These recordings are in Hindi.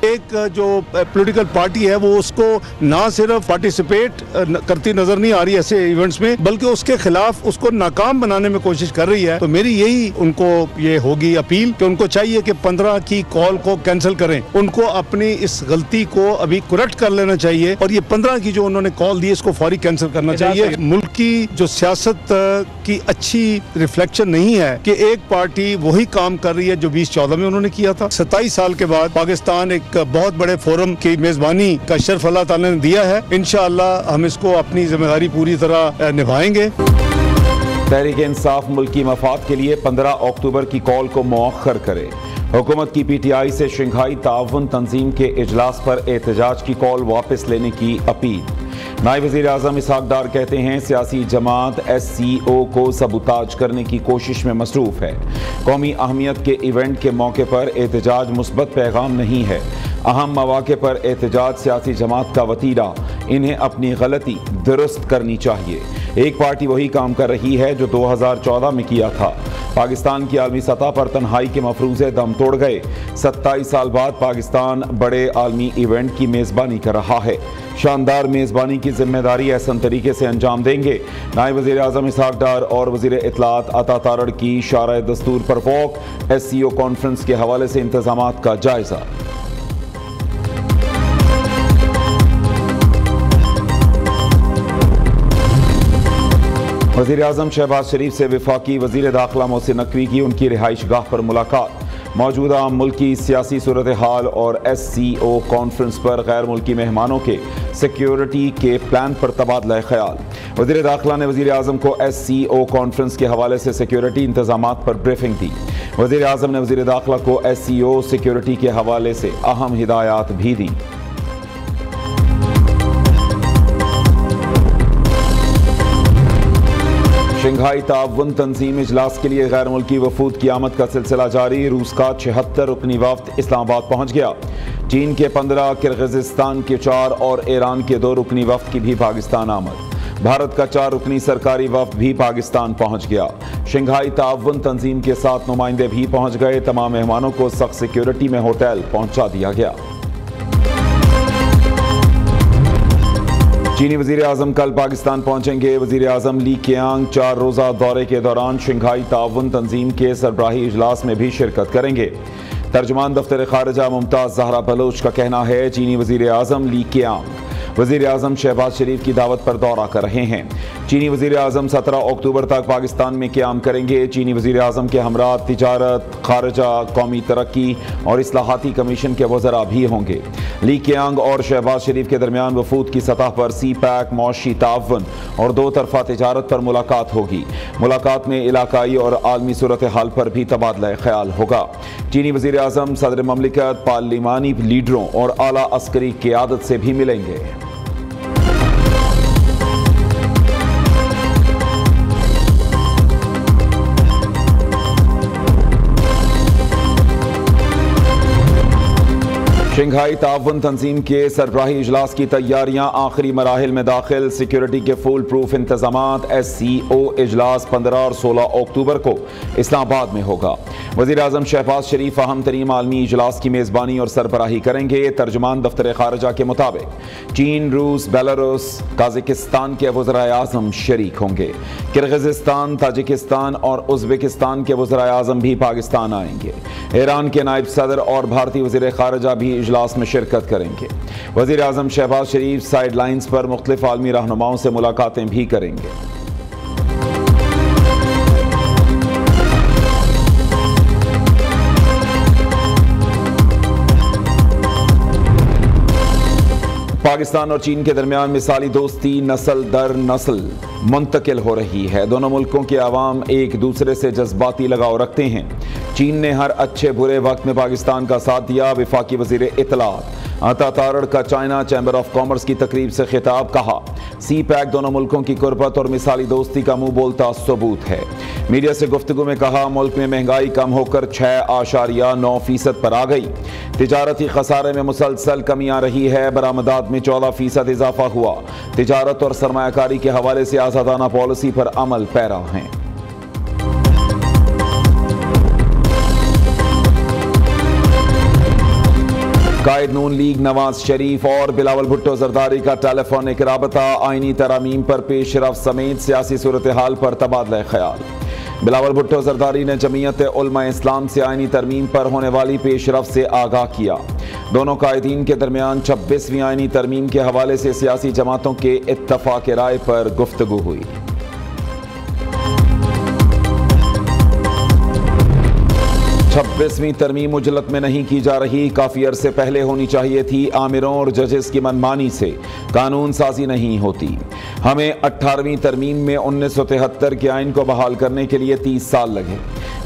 एक जो पॉलिटिकल पार्टी है वो उसको ना सिर्फ पार्टिसिपेट करती नजर नहीं आ रही ऐसे इवेंट्स में, बल्कि उसके खिलाफ उसको नाकाम बनाने में कोशिश कर रही है। तो मेरी यही उनको ये होगी अपील कि उनको चाहिए कि 15 की कॉल को कैंसिल करें। उनको अपनी इस गलती को अभी करेक्ट कर लेना चाहिए और ये 15 की जो उन्होंने कॉल दी इसको फौरी कैंसिल करना चाहिए। मुल्क की जो सियासत की अच्छी रिफ्लेक्शन नहीं है कि एक पार्टी वही काम कर रही है जो 2014 में उन्होंने किया था। 27 साल के बाद पाकिस्तान एक बहुत बड़े फोरम की मेजबानी का शर्फ अल्लाह ताला ने दिया है। इंशाअल्लाह हम इसको अपनी जिम्मेदारी पूरी तरह निभाएंगे। तहरीक इंसाफ मुल्क की मफाद के लिए 15 अक्टूबर की कॉल को मौखर करे। हुकूमत की PTI से शंघाई ताउन तंजीम के इजलास पर एहतजाज की कॉल वापस लेने की अपील। नायब वज़ीर आज़म इसहाक डार कहते हैं सियासी जमात SCO को सबूताज करने की कोशिश में मसरूफ है। कौमी अहमियत के इवेंट के मौके पर एहतजाज मुस्बत पैगाम नहीं है। अहम मौके पर एहतजाज सियासी जमात का वतीरा, इन्हें अपनी गलती दुरुस्त करनी चाहिए। एक पार्टी वही काम कर रही है जो 2014 में किया था। पाकिस्तान की आलमी सतह पर तन्हाई के मफरूज़े दम तोड़ गए। 27 साल बाद पाकिस्तान बड़े आलमी इवेंट की मेज़बानी कर रहा है। शानदार मेज़बानी की जिम्मेदारी एहसन तरीके से अंजाम देंगे। नायब वज़ीर आज़म इसहाक डार और वज़ीर इत्तलात अता तारड़ की शारा दस्तूर पर वॉक। SCO कॉन्फ्रेंस के हवाले से इंतजामात का जायजा। वज़ीर आज़म शहबाज शरीफ से वफाकी वज़ीर दाखिला मोहसिन नकवी की उनकी रिहाइश गाह पर मुलाकात। मौजूदा मुल्की सियासी सूरत हाल और SCO कॉन्फ्रेंस पर गैर मुल्की मेहमानों के सिक्योरिटी के प्लान पर तबादला ख्याल। वज़ीर दाखिला ने वज़ीर आज़म को SCO कॉन्फ्रेंस के हवाले से सिक्योरिटी इंतजामात पर ब्रीफिंग दी। वज़ीर आज़म ने वज़ीर दाखिला को SCO सिक्योरिटी के हवाले से अहम हिदायत भी दी। शंघाई ताउन तंजीम इजलास के लिए गैर मुल्की वफूद की आमद का सिलसिला जारी। रूस का 76 रुकनी वफ्द इस्लामाबाद पहुंच गया। चीन के 15, किर्गिज़स्तान के 4 और ईरान के 2 रुकनी वफ्द की भी पाकिस्तान आमद। भारत का 4 रुकनी सरकारी वफ्द भी पाकिस्तान पहुंच गया। शंघाई ताउन तंजीम के 7 नुमाइंदे भी पहुंच गए। तमाम मेहमानों को सख्त सिक्योरिटी में होटल पहुंचा दिया गया। चीनी वज़ीर आज़म कल पाकिस्तान पहुंचेंगे। वज़ीर आज़म ली केयांग 4 रोज़ा दौरे के दौरान शंघाई ताउन तंजीम के सरबराही इजलास में भी शिरकत करेंगे। तर्जुमान दफ्तर खारजा मुमताज़ ज़हरा बलोच का कहना है चीनी वज़ीर आज़म ली केयांग वज़ीर आज़म शहबाज शरीफ की दावत पर दौरा कर रहे हैं। चीनी वज़ीर आज़म 17 अक्टूबर तक पाकिस्तान में क़याम करेंगे। चीनी वज़ीर आज़म के हमरा तिजारत, खारजा, कौमी तरक्की और इस्लाहाती कमीशन के वज़रा भी होंगे। ली केयांग और शहबाज शरीफ के दरमियान वफूद की सतह पर CPEC, मौशी ताउन और 2 तरफ़ा तिजारत पर मुलाकात होगी। मुलाकात में इलाकाई और आलमी सूरत हाल पर भी तबादला ख्याल होगा। चीनी वज़ीर आज़म सदर ममलिकत, पार्लिमानी लीडरों और आला अस्करी क़यादत से भी मिलेंगे। शंघाई ताउन तंजीम के सरबराही इजलास की तैयारियां आखिरी मराहिल में दाखिल। सिक्योरिटी के फुल प्रूफ इंतजामात। SCO इजलास 15 और 16 अक्टूबर को इस्लामाबाद में होगा। वज़ीर आज़म शहबाज शरीफ अहम तरीन आलमी इजलास की मेज़बानी और सरबराही करेंगे। तर्जुमान दफ्तर खारजा के मुताबिक चीन, रूस, बेलारूस, काज़ाकिस्तान के वज़राए आज़म शरीक होंगे। किर्गिज़स्तान, ताजिकिस्तान और उज़्बेकिस्तान के वज़राए आज़म भी पाकिस्तान आएंगे। ईरान के नायब सदर और भारतीय वज़ीर खारजा भी इजलास में शिरकत करेंगे। वज़ीर आज़म शहबाज शरीफ साइड लाइन्स पर मुख्तलिफ आलमी रहनुमाओं से मुलाकातें भी करेंगे। पाकिस्तान और चीन के दरमियान मिसाली दोस्ती नस्ल दर नस्ल मुंतकिल हो रही है। दोनों मुल्कों के अवाम एक दूसरे से जज्बाती लगाव रखते हैं। चीन ने हर अच्छे बुरे वक्त में पाकिस्तान का साथ दिया। वफाकी वज़ीर इत्तलात अता तारड़ का चाइना चैम्बर ऑफ कॉमर्स की तकरीब से खिताब। कहा CPEC दोनों मुल्कों की कुर्बत और मिसाली दोस्ती का मुंह बोलता सबूत है। मीडिया से गुफ्तगू में कहा मुल्क में महंगाई कम होकर 6.9% पर आ गई। तिजारती खसारे में मुसलसल कमी आ रही है। बरामदात में 14% इजाफा हुआ। तिजारत और सरमायाकारी के हवाले से आज़ादाना पॉलिसी पर अमल पैरा हैं। कायद नून लीग नवाज शरीफ और बिलावल भुट्टो जरदारी का टेलीफोनिक राबता, आईनी तरामीम पर पेश रफ्त समेत सियासी सूरत हाल पर तबादला ख्याल। बिलावल भुट्टो जरदारी ने जमीयत उलमा इस्लाम से आईनी तरमीम पर होने वाली पेश रफ्त से आगाह किया। दोनों कायदीन के दरमियान 26वीं आईनी तरमीम के हवाले से सियासी जमातों के इत्तफाक राय पर गुफ्तगू हुई। 26वीं तरमीम उजलत में नहीं की जा रही, काफी अरसे पहले होनी चाहिए थी। आमिरों और जजेस की मनमानी से कानून साजी नहीं होती। हमें 18वीं तरमीम में 1973 के आइन को बहाल करने के लिए 30 साल लगे।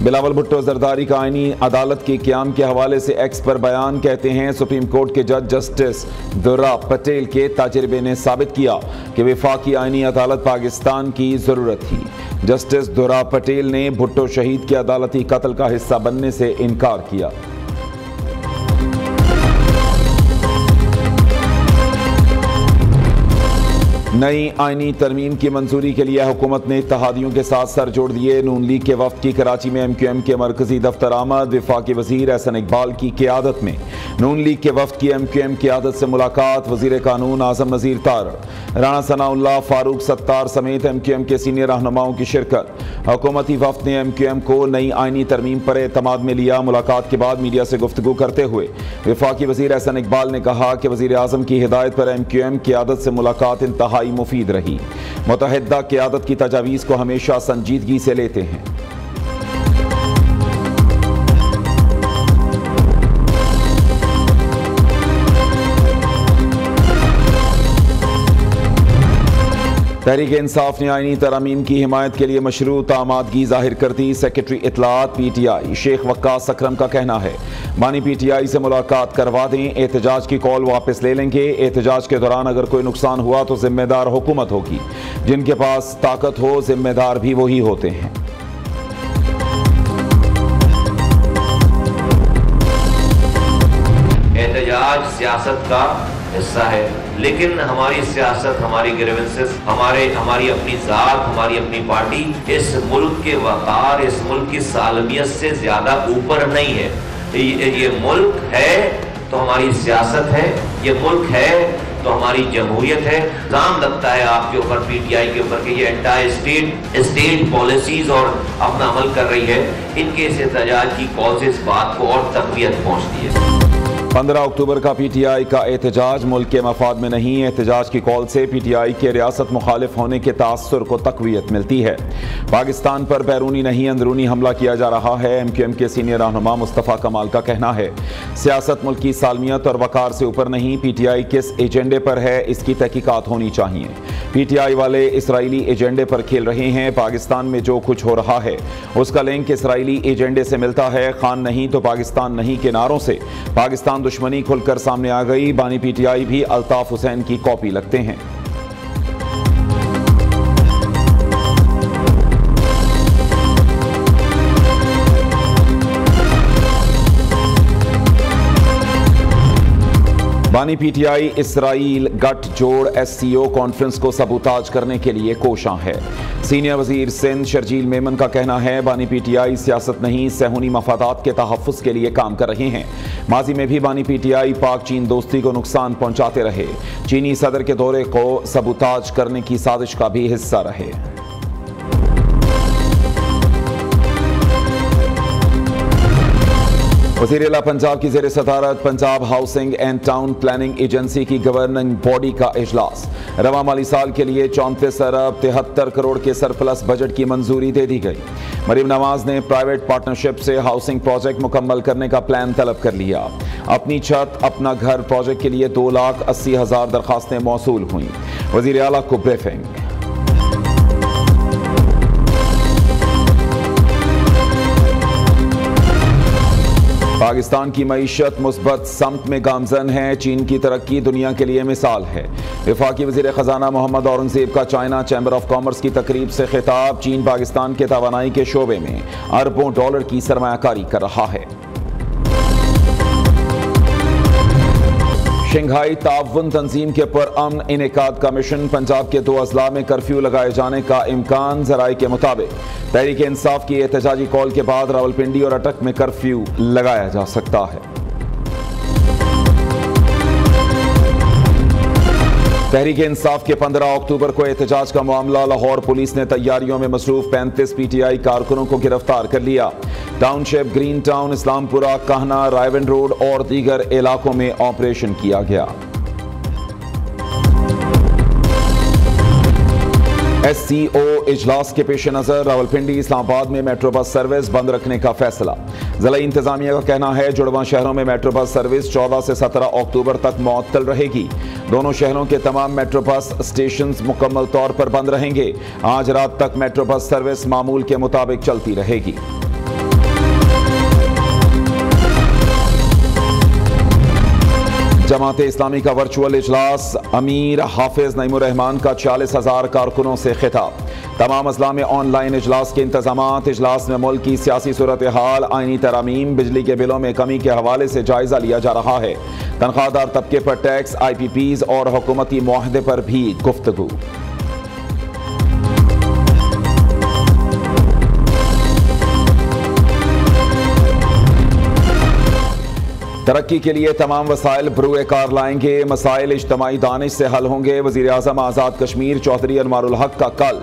बिलावल भुट्टो जरदारी का आईनी अदालत के क़याम के हवाले से एक्स पर बयान, कहते हैं सुप्रीम कोर्ट के जज जस्टिस दुर्रा पटेल के तजर्बे ने साबित किया कि वफाकी आईनी अदालत पाकिस्तान की ज़रूरत थी। जस्टिस दुर्रा पटेल ने भुट्टो शहीद के अदालती कत्ल का हिस्सा बनने से इनकार किया। नई आईनी तरमीम की मंजूरी के लिए हुकूमत ने इत्तेहादियों के साथ सर जोड़ दिए। नून लीग के वफ्द की कराची में MQM के मरकजी दफ्तर आमद। वफाकी वजीर एहसन इकबाल की क़यादत में नून लीग के वफ्द की MQM क़यादत से मुलाकात। वजीर कानून आज़म नज़ीर तारड़, राणा सनाउल्लाह, फारूक सत्तार समेत MQM के सीनियर रहनुमाओं की शिरकत। हुकूमती वफ्द ने MQM को नई आईनी तरमीम पर एतमाद में लिया। मुलाकात के बाद मीडिया से गुफ्तगू करते हुए वफाकी वजीर एहसन इकबाल ने कहा कि वजीर आज़म की हिदायत पर MQM क़यादत से मुलाकात इंतहाई मुफीद रही। मुतहद्दा क़यादत की तजावीज़ को हमेशा संजीदगी से लेते हैं। तहरीक इंसाफ ने आईनी तरामीम की हिमायत के लिए मशरूत आमादगी जाहिर कर दी। सेक्रेटरी इत्तलात PTI शेख वक्कास अकरम का कहना है बानी PTI से मुलाकात करवा दें, एहतजाज की कॉल वापस ले लेंगे। एहतजाज के दौरान अगर कोई नुकसान हुआ तो जिम्मेदार हुकूमत होगी। जिनके पास ताकत हो जिम्मेदार भी वही होते हैं। एहतजाज सियासत का हिस्सा है, लेकिन हमारी सियासत, हमारी ग्रीवेंसेस, हमारी अपनी जात, हमारी अपनी पार्टी इस मुल्क के वक़ार, इस मुल्क की सालमियत से ज्यादा ऊपर नहीं है। ये मुल्क है तो हमारी सियासत है, ये मुल्क है तो हमारी जमहूरियत है। इल्जाम लगता है आपके ऊपर, PTI के ऊपर, कि ये एंटायर स्टेट पॉलिसीज और अपना अमल कर रही है। इनके इस एहतजाज की कॉल से इस बात को और तक़वियत पहुँचती है। 15 अक्टूबर का PTI का एहतजाज मुल्क के मफाद में नहीं। एहतजाज की कॉल से PTI के रियासत मुखालिफ होने के तासुर को तक़वियत मिलती है। पाकिस्तान पर बैरूनी नहीं अंदरूनी हमला किया जा रहा है। MQM के सीनियर रहनुमा मुस्तफ़ा कमाल का कहना है सियासत मुल्क की सालमियत और वक़ार से ऊपर नहीं। PTI किस एजेंडे पर है, इसकी तहकीकात होनी चाहिए। PTI वाले इसराइली एजेंडे पर खेल रहे हैं। पाकिस्तान में जो कुछ हो रहा है उसका लिंक इसराइली एजेंडे से मिलता है। खान नहीं तो पाकिस्तान नहीं के नारों से पाकिस्तान दुश्मनी खुलकर सामने आ गई। बानी PTI भी अल्ताफ हुसैन की कॉपी लगते हैं। बानी PTI इसराइल गठजोड़ SCO कॉन्फ्रेंस को सबूताज करने के लिए कोशां है। सीनियर वजीर सिंध शर्जील मेमन का कहना है बानी PTI सियासत नहीं सेहूनी मफादात के तहफ़्फ़ुज़ के लिए काम कर रहे हैं। माजी में भी बानी PTI पाक चीन दोस्ती को नुकसान पहुंचाते रहे। चीनी सदर के दौरे को सबूताज करने की साजिश का भी हिस्सा रहे। वज़ीर-ए-आला पंजाब की ज़ेर सदारत Punjab housing and town planning agency की गवर्निंग बॉडी का इजलास। रवा माली साल के लिए 34 अरब 73 करोड़ के सरप्लस बजट की मंजूरी दे दी गई। मरीम नवाज ने प्राइवेट पार्टनरशिप से हाउसिंग प्रोजेक्ट मुकम्मल करने का प्लान तलब कर लिया। अपनी छत अपना घर प्रोजेक्ट के लिए 2,80,000 दरखास्तें मौसूल हुई। वज़ीर-ए-आला को ब्रीफिंग। पाकिस्तान की मईशत मुस्बत समत में गामजन है। चीन की तरक्की दुनिया के लिए मिसाल है। वफाकी वज़ीर ख़जाना मोहम्मद औरंगज़ेब का चाइना चैम्बर ऑफ कॉमर्स की तकरीब से खिताब। चीन पाकिस्तान के तवानाई के शोबे में अरबों डॉलर की सरमायाकारी कर रहा है। शंघाई ताउन तंजीम के पुरअमन इनेकाद का मिशन। पंजाब के 2 अजला में कर्फ्यू लगाए जाने का इम्कान। ज़राए के मुताबिक तहरीक इंसाफ की एहतजाजी कॉल के बाद रावलपिंडी और अटक में कर्फ्यू लगाया जा सकता है। तहरीक इंसाफ के 15 अक्टूबर को एहतजाज का मामला। लाहौर पुलिस ने तैयारियों में मसरूफ 35 PTI कारकुनों को गिरफ्तार कर लिया। टाउनशिप, ग्रीन टाउन, इस्लामपुरा, कहना, रायवन रोड और दीगर इलाकों में ऑपरेशन किया गया। SCO इजलास के पेश नजर रावलपिंडी, इस्लामाबाद में मेट्रो बस सर्विस बंद रखने का फैसला। जिला इंतजामिया का कहना है जुड़वा शहरों में मेट्रो बस सर्विस 14 से 17 अक्टूबर तक मुअत्तल रहेगी। दोनों शहरों के तमाम मेट्रो बस स्टेशन मुकम्मल तौर पर बंद रहेंगे। आज रात तक मेट्रो बस सर्विस मामूल के मुताबिक चलती रहेगी। जमात इस्लामी का वर्चुअल इजलास। अमीर हाफिज नईमुर रहमान का 40,000 कारकुनों से खिताब। तमाम अजला में ऑनलाइन इजलास के इंतजामात। इजलास में मुल्क की सियासी सूरत हाल, आईनी तरमीम, बिजली के बिलों में कमी के हवाले से जायजा लिया जा रहा है। तनख्वाहदार तबके पर टैक्स, IPPs और हुकूमती मुआहदे पर भी गुफ्तगू। तरक्की के लिए तमाम वसाइल बरूए कार लाएंगे। मसाइल इज्तमाई दानिश से हल होंगे। वज़ीर आज़म आज़ाद कश्मीर चौधरी अनवारुल हक का कल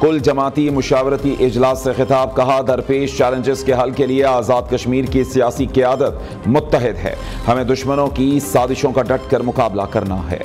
कुल जमाती मुशावरती इजलास से खिताब। कहा दरपेश चैलेंजेस के हल के लिए आज़ाद कश्मीर की सियासी क़यादत मुत्तहिद है। हमें दुश्मनों की साजिशों का डट कर मुकाबला करना है।